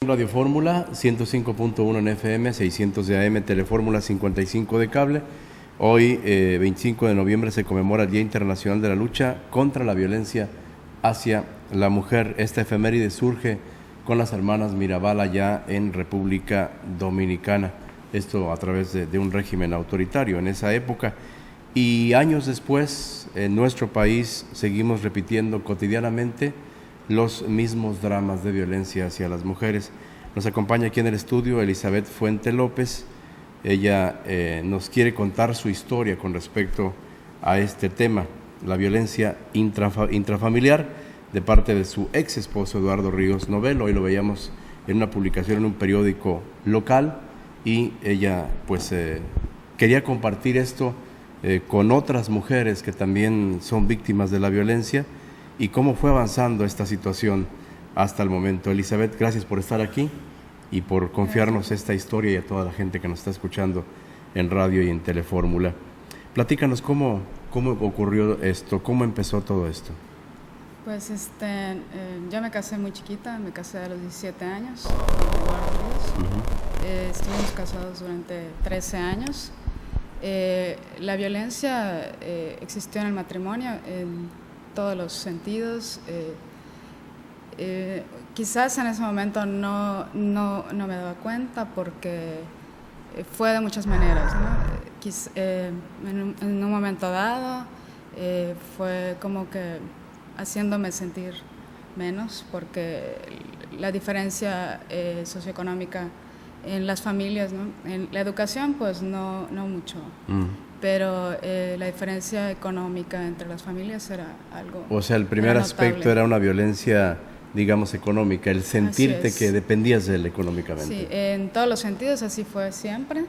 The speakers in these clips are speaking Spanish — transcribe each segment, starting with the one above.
Radio Fórmula 105.1 en FM, 600 de AM, Telefórmula 55 de cable. Hoy, 25 de noviembre, se conmemora el Día Internacional de la Lucha contra la Violencia hacia la Mujer. Esta efeméride surge con las hermanas Mirabal allá en República Dominicana. Esto a través de un régimen autoritario en esa época. Y años después, en nuestro país, seguimos repitiendo cotidianamente los mismos dramas de violencia hacia las mujeres. Nos acompaña aquí en el estudio Elizabeth Fuente López. Ella nos quiere contar su historia con respecto a este tema, la violencia intrafamiliar de parte de su ex esposo Eduardo Ríos Novelo. Hoy lo veíamos en una publicación en un periódico local y ella pues quería compartir esto con otras mujeres que también son víctimas de la violencia y cómo fue avanzando esta situación hasta el momento. Elizabeth, gracias por estar aquí y por confiarnos esta historia y a toda la gente que nos está escuchando en radio y en Telefórmula. Platícanos cómo ocurrió esto, cómo empezó todo esto. Pues yo me casé muy chiquita, me casé a los 17 años con Eduardo Ríos. Estuvimos casados durante 13 años. La violencia existió en el matrimonio en todos los sentidos. Quizás en ese momento no me daba cuenta porque fue de muchas maneras, ¿no? En un momento dado fue como que haciéndome sentir menos porque la diferencia socioeconómica en las familias, ¿no? En la educación pues no mucho. Pero la diferencia económica entre las familias era algo. O sea, el primer aspecto era una violencia, digamos, económica, el sentirte que dependías de él económicamente. Sí, en todos los sentidos así fue siempre.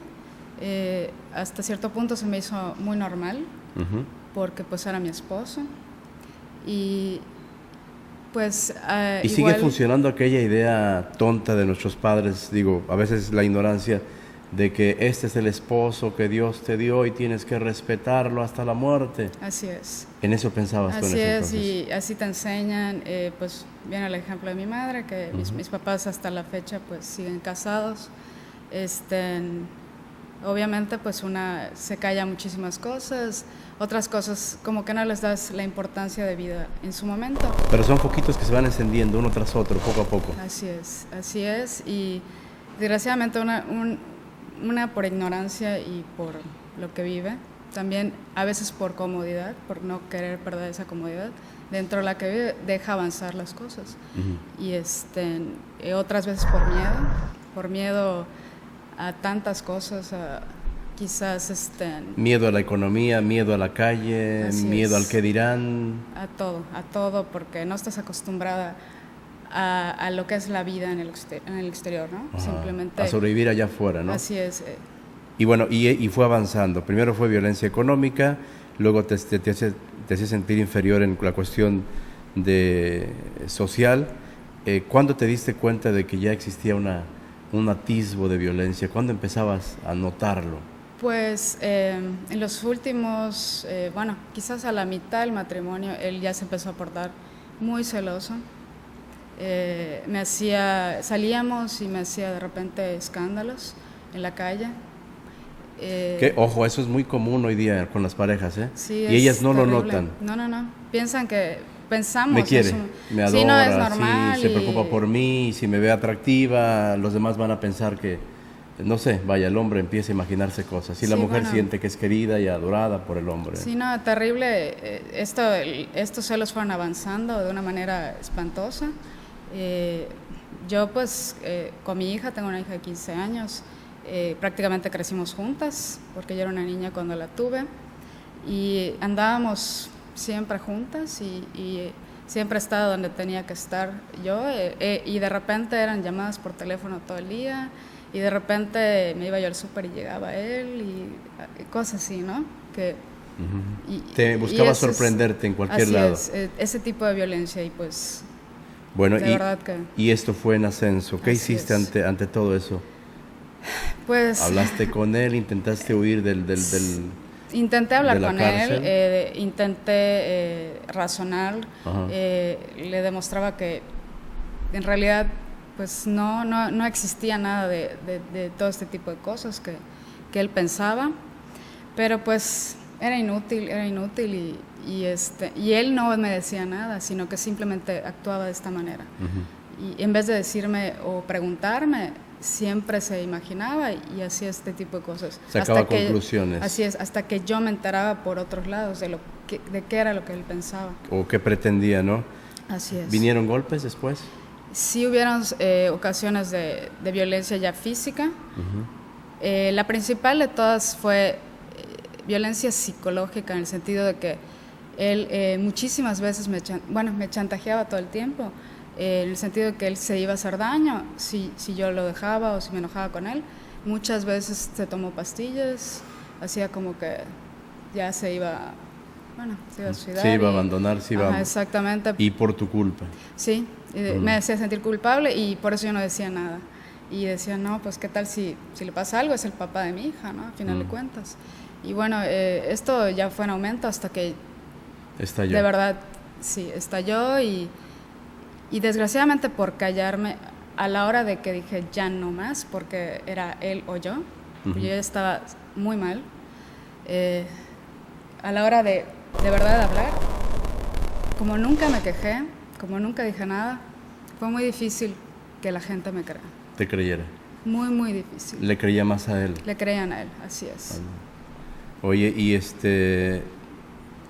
Hasta cierto punto se me hizo muy normal, porque pues era mi esposo. Y pues ¿Y sigue funcionando aquella idea tonta de nuestros padres? Digo, a veces la ignorancia de que este es el esposo que Dios te dio y tienes que respetarlo hasta la muerte. Así es. ¿En eso pensabas tú en ese entonces? Así es, y así te enseñan. Pues viene el ejemplo de mi madre, que mis papás hasta la fecha pues siguen casados. Obviamente pues una se calla muchísimas cosas, otras cosas como que no les das la importancia de vida en su momento. Pero son foquitos que se van encendiendo uno tras otro, poco a poco. Así es, y desgraciadamente una por ignorancia y por lo que vive, también a veces por comodidad, por no querer perder esa comodidad, dentro de la que vive deja avanzar las cosas. Y otras veces por miedo a tantas cosas, quizás miedo a la economía, miedo a la calle, miedo al que dirán. A todo, porque no estás acostumbrada a lo que es la vida en el exterior, ¿no? Simplemente a sobrevivir allá afuera, ¿no? Así es. Y bueno, y fue avanzando. Primero fue violencia económica, luego te hacía sentir inferior en la cuestión social. ¿Cuándo te diste cuenta de que ya existía un atisbo de violencia? ¿Cuándo empezabas a notarlo? Pues en los últimos, quizás a la mitad del matrimonio, él ya se empezó a portar muy celoso. Salíamos y me hacía de repente escándalos en la calle. Ojo, eso es muy común hoy día con las parejas, ¿eh? Sí, y ellas no terrible. Lo notan. No. Pensamos. Me quiere, me adora, sí, no es normal. Sí, se preocupa por mí, si me ve atractiva, los demás van a pensar que, no sé, vaya, el hombre empieza a imaginarse cosas. Y la mujer siente que es querida y adorada por el hombre. Sí, no, terrible. Estos celos fueron avanzando de una manera espantosa. Yo pues con mi hija, tengo una hija de 15 años, prácticamente crecimos juntas, porque yo era una niña cuando la tuve, y andábamos siempre juntas y siempre estaba donde tenía que estar yo, y de repente eran llamadas por teléfono todo el día, y de repente me iba yo al súper y llegaba él, y cosas así, ¿no? Te buscaba sorprenderte en cualquier lado. Así es, ese tipo de violencia, y pues... Bueno, y esto fue en ascenso. ¿Qué hiciste ante todo eso? Pues... ¿Hablaste con él? ¿Intentaste huir del Intenté hablar con él, intenté razonar, le demostraba que en realidad pues no existía nada de todo este tipo de cosas que él pensaba, pero pues era inútil y él no me decía nada, sino que simplemente actuaba de esta manera. Y en vez de decirme o preguntarme, siempre se imaginaba y hacía este tipo de cosas. Sacaba conclusiones. Así es, hasta que yo me enteraba por otros lados de qué era lo que él pensaba. O qué pretendía, ¿no? Así es. ¿Vinieron golpes después? Sí hubieron ocasiones de violencia ya física. La principal de todas fue violencia psicológica, en el sentido de que él muchísimas veces me chantajeaba todo el tiempo, en el sentido de que él se iba a hacer daño si yo lo dejaba o si me enojaba con él. Muchas veces se tomó pastillas, hacía como que ya se iba a suicidar. Se iba a abandonar, Ajá, exactamente. Y por tu culpa. Sí, me hacía sentir culpable y por eso yo no decía nada. Y decía, no, pues qué tal si le pasa algo, es el papá de mi hija, ¿no? A final de cuentas. Y bueno, esto ya fue en aumento hasta que estalló. De verdad, sí, estalló y desgraciadamente por callarme a la hora de que dije ya no más, porque era él o yo, yo ya estaba muy mal, a la hora de verdad hablar, como nunca me quejé, como nunca dije nada, fue muy difícil que la gente me crea. ¿Te creyera? Muy, muy difícil. ¿Le creía más a él? Le creían a él, así es. Oye, y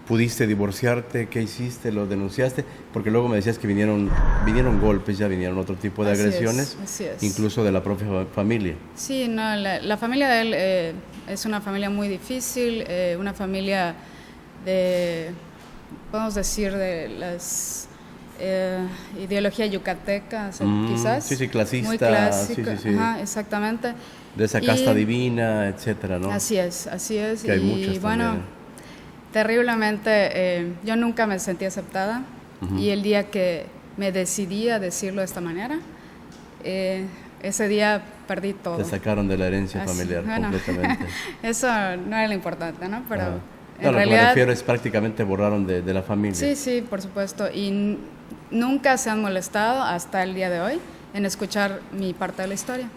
¿pudiste divorciarte? ¿Qué hiciste? ¿Lo denunciaste? Porque luego me decías que vinieron golpes, ya vinieron otro tipo de agresiones, así es. Incluso de la propia familia. Sí, no, la familia de él es una familia muy difícil, una familia podemos decir, de las ideología yucateca, quizás. Sí, clasista. Muy clásica, sí. Ajá, exactamente. De esa casta divina, etcétera, ¿no? Así es. Que hay muchas bueno, también. Terriblemente, yo nunca me sentí aceptada y el día que me decidí a decirlo de esta manera, ese día perdí todo. Te sacaron de la herencia familiar completamente. Eso no era lo importante, ¿no? Pero en realidad, lo que me refiero es prácticamente prácticamente borraron de la familia. Sí, por supuesto. Y nunca se han molestado hasta el día de hoy en escuchar mi parte de la historia.